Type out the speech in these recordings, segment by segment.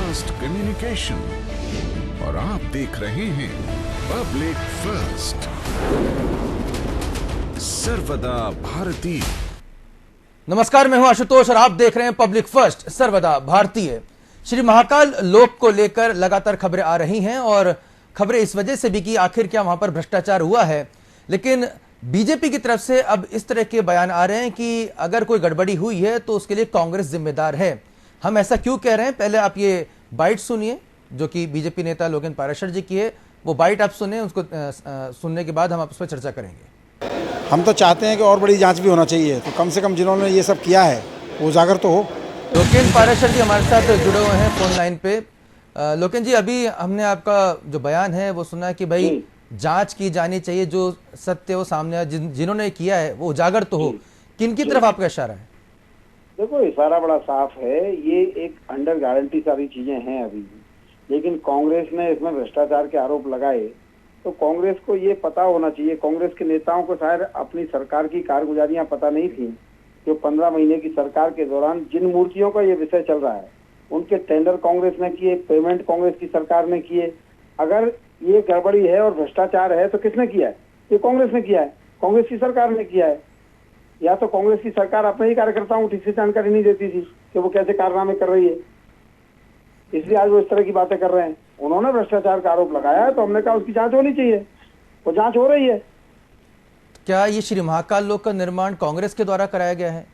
Fast communication और आप देख रहे हैं पब्लिक फर्स्ट, सर्वदा भारतीय। नमस्कार, मैं हूं आशुतोष और आप देख रहे हैं पब्लिक फर्स्ट, सर्वदा भारतीय। श्री महाकाल लोक को लेकर लगातार खबरें आ रही हैं और खबरें इस वजह से भी कि आखिर क्या वहां पर भ्रष्टाचार हुआ है। लेकिन बीजेपी की तरफ से अब इस तरह के बयान आ रहे हैं कि अगर कोई गड़बड़ी हुई है तो उसके लिए कांग्रेस जिम्मेदार है। हम ऐसा क्यों कह रहे हैं, पहले आप ये बाइट सुनिए जो कि बीजेपी नेता लोकेन पाराशर जी की है। वो बाइट आप सुने, उसको सुनने के बाद हम आप उस पर चर्चा करेंगे। हम तो चाहते हैं कि और बड़ी जांच भी होना चाहिए, तो कम से कम जिन्होंने ये सब किया है वो उजागर तो हो। लोकेन पाराशर जी हमारे साथ जुड़े हुए हैं फोन लाइन पे। लोकेन जी, अभी हमने आपका जो बयान है वो सुना कि भाई जांच की जानी चाहिए, जो सत्य वो सामने जिन्होंने किया है वो उजागर तो हो। किन की तरफ आपका इशारा है? देखो, इशारा बड़ा साफ है। ये एक अंडर गारंटी सारी चीजें हैं अभी भी, लेकिन कांग्रेस ने इसमें भ्रष्टाचार के आरोप लगाए तो कांग्रेस को ये पता होना चाहिए, कांग्रेस के नेताओं को शायद अपनी सरकार की कारगुजारियां पता नहीं थी। जो 15 महीने की सरकार के दौरान जिन मूर्तियों का ये विषय चल रहा है उनके टेंडर कांग्रेस ने किए, पेमेंट कांग्रेस की सरकार ने किए। अगर ये गड़बड़ी है और भ्रष्टाचार है तो किसने किया है? ये कांग्रेस ने किया है, कांग्रेस की सरकार ने किया है। या तो कांग्रेस की सरकार अपने ही कार्यकर्ताओं को ठीक से जानकारी नहीं देती थी कि वो कैसे कारनामे कर रही है, इसलिए आज वो इस तरह की बातें कर रहे हैं। उन्होंने भ्रष्टाचार का आरोप लगाया है तो हमने कहा उसकी जांच होनी चाहिए, वो जांच हो रही है। क्या ये श्री महाकाल लोक का निर्माण कांग्रेस के द्वारा कराया गया है?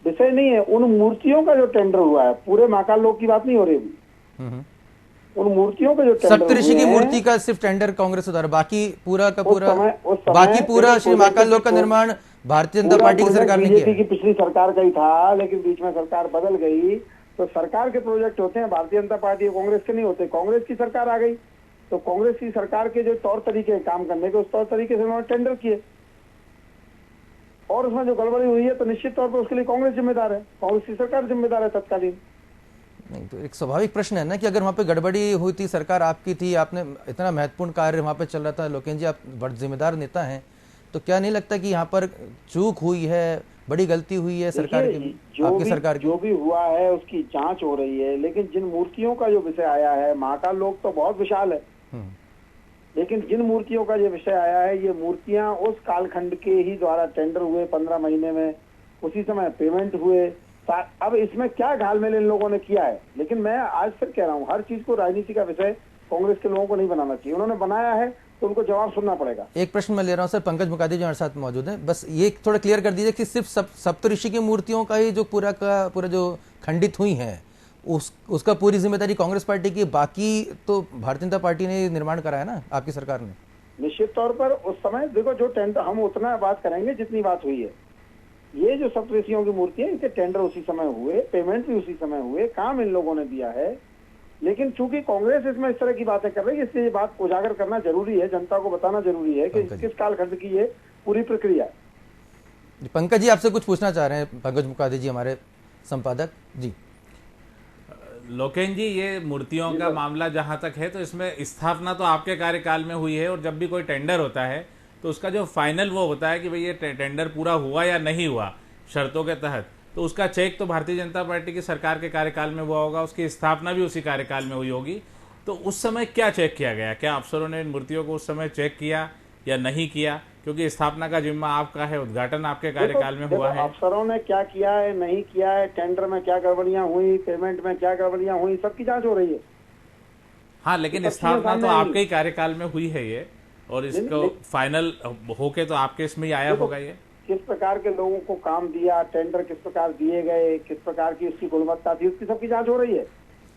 विषय नहीं है, उन मूर्तियों का जो टेंडर हुआ है, पूरे महाकाल लोक की बात नहीं हो रही अभी। उन मूर्तियों का जो टेंडर सप्तऋषि की मूर्ति का सिर्फ टेंडर कांग्रेस द्वारा, बाकी पूरा का पूरा बाकी पूरा श्री महाकाल लोक का निर्माण भारतीय जनता पार्टी की सरकार ने किया। की पिछली सरकार का ही था, लेकिन बीच में सरकार बदल गई तो सरकार के प्रोजेक्ट होते हैं भारतीय जनता पार्टी, कांग्रेस के नहीं होते। कांग्रेस की सरकार आ गई तो कांग्रेस की सरकार के जो तौर तरीके काम करने के, उस तौर तरीके से उन्होंने टेंडर किए और उसमें जो गड़बड़ी हुई है तो निश्चित तौर पर उसके लिए कांग्रेस जिम्मेदार है, कांग्रेस की सरकार जिम्मेदार है तत्कालीन। नहीं तो एक स्वाभाविक प्रश्न है ना कि अगर वहां पे गड़बड़ी हुई थी, सरकार आपकी थी, आपने इतना महत्वपूर्ण कार्य वहां पे चल रहा था, लोकेन जी आप बड़े जिम्मेदार नेता हैं, तो क्या नहीं लगता कि यहाँ पर चूक हुई है, बड़ी गलती हुई है सरकार की, आपकी सरकार की? जो भी हुआ है उसकी जांच हो रही है, लेकिन जिन मूर्तियों का जो विषय आया है, महाकाल लोक तो बहुत विशाल है, लेकिन जिन मूर्तियों का ये विषय आया है, ये मूर्तियां उस कालखंड के ही द्वारा टेंडर हुए 15 महीने में, उसी समय पेमेंट हुए। अब इसमें क्या घालमेल इन लोगों ने किया है, लेकिन मैं आज फिर कह रहा हूँ, हर चीज को राजनीति का विषय कांग्रेस के लोगों को नहीं बनाना चाहिए। उन्होंने बनाया है तो उनको जवाब सुनना पड़ेगा। एक प्रश्न मैं ले रहा हूँ सर, पंकज मुकादी जी हमारे साथ मौजूद हैं, बस ये थोड़ा क्लियर कर दीजिए कि सिर्फ सप्तऋषि की मूर्तियों का ही जो पूरा का पूरा जो खंडित हुई है उसका पूरी जिम्मेदारी कांग्रेस पार्टी की, बाकी तो भारतीय जनता पार्टी ने निर्माण कराया ना, आपकी सरकार ने? निश्चित तौर पर उस समय देखो, जो टेंडर, हम उतना बात करेंगे जितनी बात हुई है। ये जो सप्तऋषियों की मूर्ति है, इनके टेंडर उसी समय हुए, पेमेंट भी उसी समय हुए, काम इन लोगों ने दिया है। लेकिन चूंकि कांग्रेस इसमें इस तरह की बातें कर रही है, इसलिए ये बात उजागर करना जरूरी है, जनता को बताना जरूरी है कि किस कालखंड की ये पूरी प्रक्रिया है। पंकज जी आपसे कुछ पूछना चाह रहे हैं, पंकज मुकादी जी हमारे संपादक जी। लोकेन जी, ये मूर्तियों का मामला जहां तक है तो इसमें स्थापना तो आपके कार्यकाल में हुई है, और जब भी कोई टेंडर होता है तो उसका जो फाइनल वो होता है कि भाई ये टेंडर पूरा हुआ या नहीं हुआ शर्तों के तहत, तो उसका चेक तो भारतीय जनता पार्टी की सरकार के कार्यकाल में हुआ होगा, उसकी स्थापना भी उसी कार्यकाल में हुई होगी। तो उस समय क्या चेक किया गया? क्या अफसरों ने इन मूर्तियों को उस समय चेक किया या नहीं किया? क्योंकि स्थापना का जिम्मा आपका है, उद्घाटन आपके कार्यकाल में हुआ है। अफसरों ने क्या किया है, नहीं किया है, टेंडर में क्या गड़बड़ियां हुई, पेमेंट में क्या गड़बड़ियां हुई, सबकी जांच हो रही है। हाँ, लेकिन स्थापना तो आपके ही कार्यकाल में हुई है ये, और इसको फाइनल होके तो आपके इसमें ही आया होगा। ये किस प्रकार के लोगों को काम दिया, टेंडर किस प्रकार दिए गए, किस प्रकार की उसकी गुणवत्ता थी, उसकी सबकी जांच हो रही है।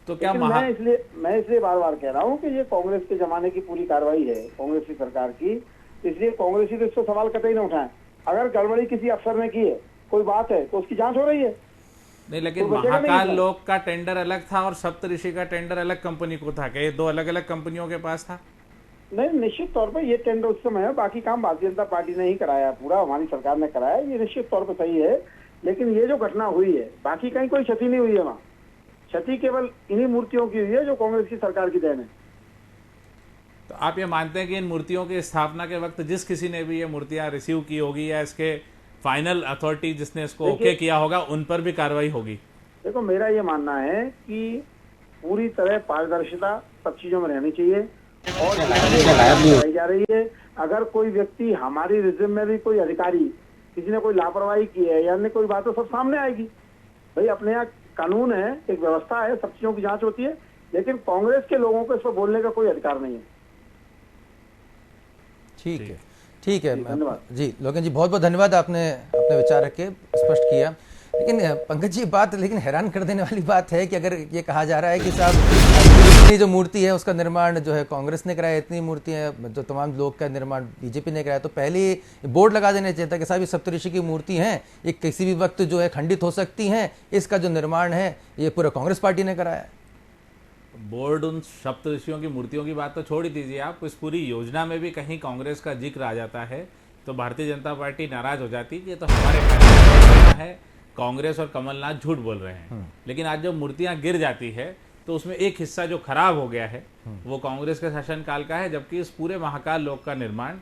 तो क्या मैं इसलिए बार बार कह रहा हूँ कि ये कांग्रेस के जमाने की पूरी कार्रवाई है, कांग्रेस की सरकार की, इसलिए कांग्रेस ही तो इसको सवाल कतई न उठाए। अगर गड़बड़ी किसी अफसर ने की है, कोई बात है, तो उसकी जांच हो रही है। नहीं, लेकिन तो महाकाल लोक का टेंडर अलग था और सप्तऋषि का टेंडर अलग कंपनी को था, क्या ये दो अलग अलग कंपनियों के पास था? नहीं, निश्चित तौर पर ये टेंडर उस समय है, बाकी काम भारतीय जनता पार्टी ने ही कराया, पूरा हमारी सरकार ने कराया, ये निश्चित तौर पर सही है। लेकिन ये जो घटना हुई है, बाकी कहीं कोई क्षति नहीं हुई है, वहाँ क्षति केवल इन्हीं मूर्तियों की हुई है जो कांग्रेस की सरकार की देन है। तो आप ये मानते हैं कि इन मूर्तियों की स्थापना के वक्त जिस किसी ने भी ये मूर्तियां रिसीव की होगी या इसके फाइनल अथॉरिटी जिसने इसको ओके किया होगा, उन पर भी कार्रवाई होगी? देखो, मेरा ये मानना है कि पूरी तरह पारदर्शिता सब चीजों में रहनी चाहिए और कराई जा रही है। अगर कोई व्यक्ति हमारी रिजिम में भी कोई अधिकारी किसी ने कोई लापरवाही की है या अन्य कोई बात तो सब सामने आएगी। भाई अपने यहाँ कानून है, एक व्यवस्था है, सब चीजों की जांच होती है, लेकिन कांग्रेस के लोगों को इस पर बोलने का कोई अधिकार नहीं है। ठीक है धन्यवाद जी। लोकेन जी बहुत बहुत धन्यवाद, आपने अपने विचार रख के स्पष्ट किया। लेकिन पंकज जी बात लेकिन हैरान कर देने वाली बात है कि अगर ये कहा जा रहा है कि साहब इतनी जो मूर्ति है उसका निर्माण जो है कांग्रेस ने कराया, इतनी मूर्तियां जो तमाम लोग का निर्माण बीजेपी ने कराया, तो पहले बोर्ड लगा देना चाहिए था कि साहब ये सप्तऋषि की मूर्ति हैं, ये किसी भी वक्त जो है खंडित हो सकती हैं, इसका जो निर्माण है ये पूरा कांग्रेस पार्टी ने कराया। बोर्ड उन सप्तऋषियों की मूर्तियों की बात तो छोड़ ही दीजिए आप, इस पूरी योजना में भी कहीं कांग्रेस का जिक्र आ जाता है तो भारतीय जनता पार्टी नाराज हो जाती कि ये तो हमारे कार्यक्रम है, कांग्रेस और कमलनाथ झूठ बोल रहे हैं। लेकिन आज जब मूर्तियां गिर जाती है तो उसमें एक हिस्सा जो खराब हो गया है वो कांग्रेस के शासनकाल का है, जबकि इस पूरे महाकाल लोक का निर्माण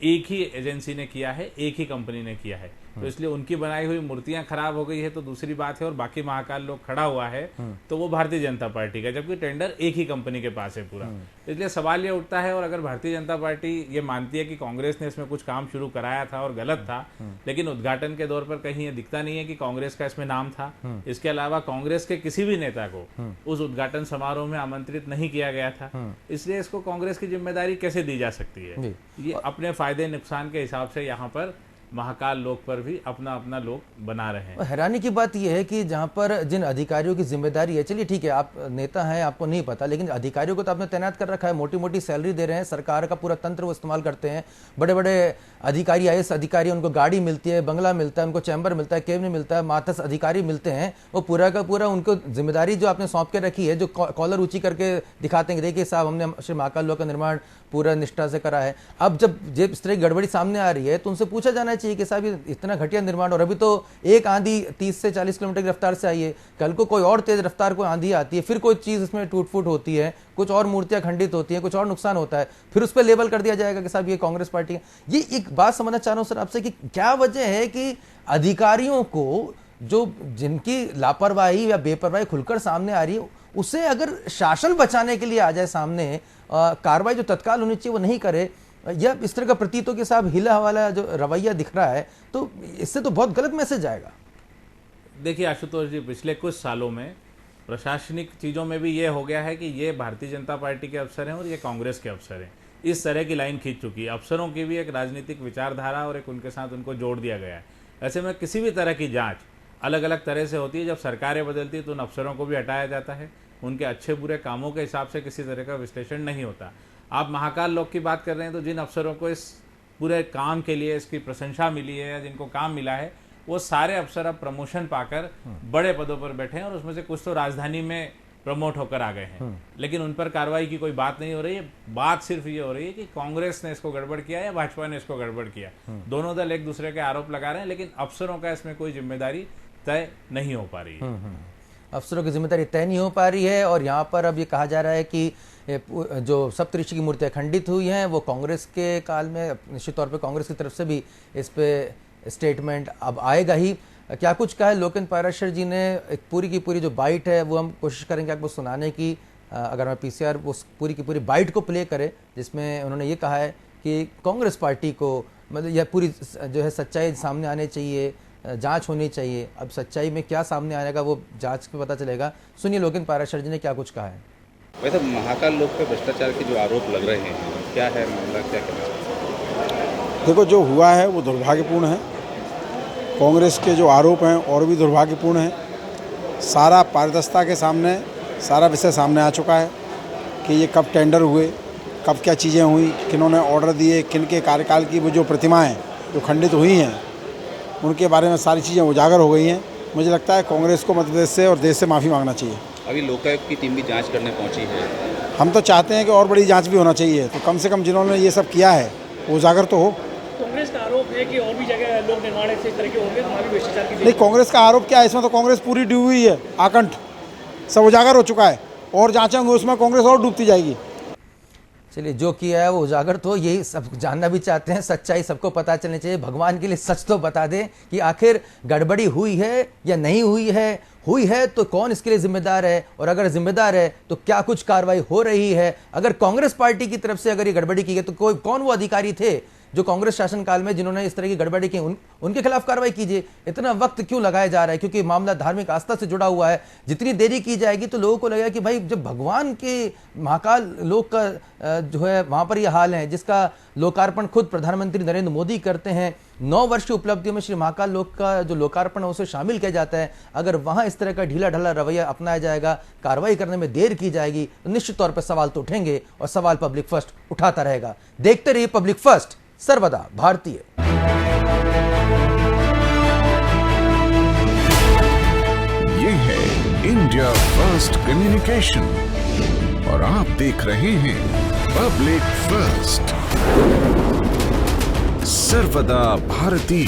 एक ही एजेंसी ने किया है, एक ही कंपनी ने किया है। तो इसलिए उनकी बनाई हुई मूर्तियां खराब हो गई है तो दूसरी बात है, और बाकी महाकाल लोक खड़ा हुआ है तो वो भारतीय जनता पार्टी का, जबकि टेंडर एक ही कंपनी के पास है पूरा। इसलिए सवाल ये उठता है, और अगर भारतीय जनता पार्टी ये मानती है कि कांग्रेस ने इसमें कुछ काम शुरू कराया था और गलत था, लेकिन उद्घाटन के दौर पर कहीं ये दिखता नहीं है कि कांग्रेस का इसमें नाम था। इसके अलावा कांग्रेस के किसी भी नेता को उस उद्घाटन समारोह में आमंत्रित नहीं किया गया था, इसलिए इसको कांग्रेस की जिम्मेदारी कैसे दी जा सकती है। ये अपने फायदे नुकसान के हिसाब से यहाँ पर महाकाल लोक पर भी अपना अपना लोक बना रहे हैं। हैरानी की बात यह है कि जहां पर जिन अधिकारियों की जिम्मेदारी है, चलिए ठीक है आप नेता हैं, आपको नहीं पता, लेकिन अधिकारियों को तो आपने तैनात कर रखा है, मोटी मोटी सैलरी दे रहे हैं, सरकार का पूरा तंत्र वो इस्तेमाल करते हैं, बड़े बड़े अधिकारी IAS अधिकारी, उनको गाड़ी मिलती है, बंगला मिलता है, उनको चैम्बर मिलता है, कैबिनेट मिलता है, मातस अधिकारी मिलते हैं, वो पूरा का पूरा उनको जिम्मेदारी जो आपने सौंप के रखी है, जो कॉलर ऊंची करके दिखाते हैं कि देखिए साहब हमने श्री महाकाल लोक का निर्माण पूरा निष्ठा से करा है। अब जब इस तरह की गड़बड़ी सामने आ रही है तो उनसे पूछा जाना चाहिए कि साहब ये इतना घटिया निर्माण, और अभी तो एक आंधी 30 से 40 किलोमीटर की रफ्तार से आई है, कल को कोई और तेज रफ्तार कोई आंधी आती है, फिर कोई चीज इसमें टूट फूट होती है, कुछ और मूर्तियां खंडित होती है, कुछ और नुकसान होता है, फिर उस पर लेबल कर दिया जाएगा कि साहब ये कांग्रेस पार्टी है। ये एक बात समझना चाह रहा हूं सर आपसे कि क्या वजह है कि अधिकारियों को जो जिनकी लापरवाही या बेपरवाही खुलकर सामने आ रही है उसे अगर शासन बचाने के लिए आ जाए सामने, कार्रवाई जो तत्काल होनी चाहिए वो नहीं करे, या इस तरह का प्रतीत हो कि साहब हिला हवाला जो रवैया दिख रहा है, तो इससे तो बहुत गलत मैसेज आएगा। देखिए आशुतोष जी, पिछले कुछ सालों में प्रशासनिक चीज़ों में भी ये हो गया है कि ये भारतीय जनता पार्टी के अफसर हैं और ये कांग्रेस के अफसर हैं, इस तरह की लाइन खींच चुकी है। अफसरों की भी एक राजनीतिक विचारधारा और एक उनके साथ उनको जोड़ दिया गया है। ऐसे में किसी भी तरह की जाँच अलग अलग तरह से होती है, जब सरकारें बदलती है तो उन अफसरों को भी हटाया जाता है, उनके अच्छे बुरे कामों के हिसाब से किसी तरह का विश्लेषण नहीं होता। आप महाकाल लोक की बात कर रहे हैं तो जिन अफसरों को इस पूरे काम के लिए इसकी प्रशंसा मिली है या जिनको काम मिला है, वो सारे अफसर अब प्रमोशन पाकर बड़े पदों पर बैठे हैं, और उसमें से कुछ तो राजधानी में प्रमोट होकर आ गए हैं, लेकिन उन पर कार्रवाई की कोई बात नहीं हो रही है। बात सिर्फ ये हो रही है कि कांग्रेस ने इसको गड़बड़ किया या भाजपा ने इसको गड़बड़ किया। दोनों दल एक दूसरे के आरोप लगा रहे हैं, लेकिन अफसरों का इसमें कोई जिम्मेदारी तय नहीं हो पा रही है। अफसरों की जिम्मेदारी तय नहीं हो पा रही है, और यहाँ पर अब ये कहा जा रहा है कि जो सप्तऋषि की मूर्तियां खंडित हुई हैं वो कांग्रेस के काल में निश्चित तौर पे कांग्रेस की तरफ से भी इस पे स्टेटमेंट अब आएगा ही। क्या कुछ कहा है लोकेन पाराशर जी ने, एक पूरी की पूरी जो बाइट है वो हम कोशिश करेंगे आपको सुनाने की, अगर मैं PCR वो पूरी की पूरी बाइट को प्ले करे, जिसमें उन्होंने ये कहा है कि कांग्रेस पार्टी को मतलब यह पूरी जो है सच्चाई सामने आने चाहिए, जांच होनी चाहिए। अब सच्चाई में क्या सामने आएगा वो जांच पे पता चलेगा। सुनिए लोकेन पाराशर जी ने क्या कुछ कहा है। वैसे महाकाल लोक पे भ्रष्टाचार के जो आरोप लग रहे हैं, क्या है मामला, क्या कहना चाहिए? देखो जो हुआ है वो दुर्भाग्यपूर्ण है, कांग्रेस के जो आरोप हैं और भी दुर्भाग्यपूर्ण हैं। सारा पारदर्शिता के सामने सारा विषय सामने आ चुका है कि ये कब टेंडर हुए, कब क्या चीज़ें हुई, किन्होंने ऑर्डर दिए, किन के कार्यकाल की वो जो प्रतिमाएँ जो खंडित हुई हैं उनके बारे में सारी चीज़ें उजागर हो गई हैं। मुझे लगता है कांग्रेस को मध्य प्रदेश से और देश से माफ़ी मांगना चाहिए। अभी लोकायुक्त की टीम भी जांच करने पहुंची है। हम तो चाहते हैं कि और बड़ी जांच भी होना चाहिए, तो कम से कम जिन्होंने ये सब किया है वो उजागर तो हो। कांग्रेस का आरोप है कि और भी जगह लोक निर्माण इस तरह के होंगे तो वहाँ भी भ्रष्टाचार की। नहीं, कांग्रेस का आरोप क्या है, इसमें तो कांग्रेस पूरी डूबी हुई है, आकंठ सब उजागर हो चुका है, और जांचेंगे उसमें कांग्रेस और डूबती जाएगी। चलिए, जो किया है वो उजागर, तो यही सब जानना भी चाहते हैं, सच्चाई सबको पता चलनी चाहिए। भगवान के लिए सच तो बता दें कि आखिर गड़बड़ी हुई है या नहीं हुई है तो कौन इसके लिए जिम्मेदार है, और अगर जिम्मेदार है तो क्या कुछ कार्रवाई हो रही है। अगर कांग्रेस पार्टी की तरफ से अगर ये गड़बड़ी की गई तो कौन वो अधिकारी थे जो कांग्रेस शासनकाल में जिन्होंने इस तरह की गड़बड़ी की, उनके खिलाफ कार्रवाई कीजिए। इतना वक्त क्यों लगाया जा रहा है? क्योंकि मामला धार्मिक आस्था से जुड़ा हुआ है। जितनी देरी की जाएगी तो लोगों को लगेगा कि भाई जब भगवान के महाकाल लोक का जो है वहां पर यह हाल है, जिसका लोकार्पण खुद प्रधानमंत्री नरेंद्र मोदी करते हैं, 9 वर्ष की उपलब्धियों में श्री महाकाल लोक का जो लोकार्पण है उसे शामिल किया जाता है। अगर वहां इस तरह का ढीला ढाला रवैया अपनाया जाएगा, कार्रवाई करने में देर की जाएगी, तो निश्चित तौर पर सवाल तो उठेंगे और सवाल पब्लिक फर्स्ट उठाता रहेगा। देखते रहिए पब्लिक फर्स्ट, सर्वदा भारतीय। ये है इंडिया फर्स्ट कम्युनिकेशन और आप देख रहे हैं पब्लिक फर्स्ट, सर्वदा भारतीय।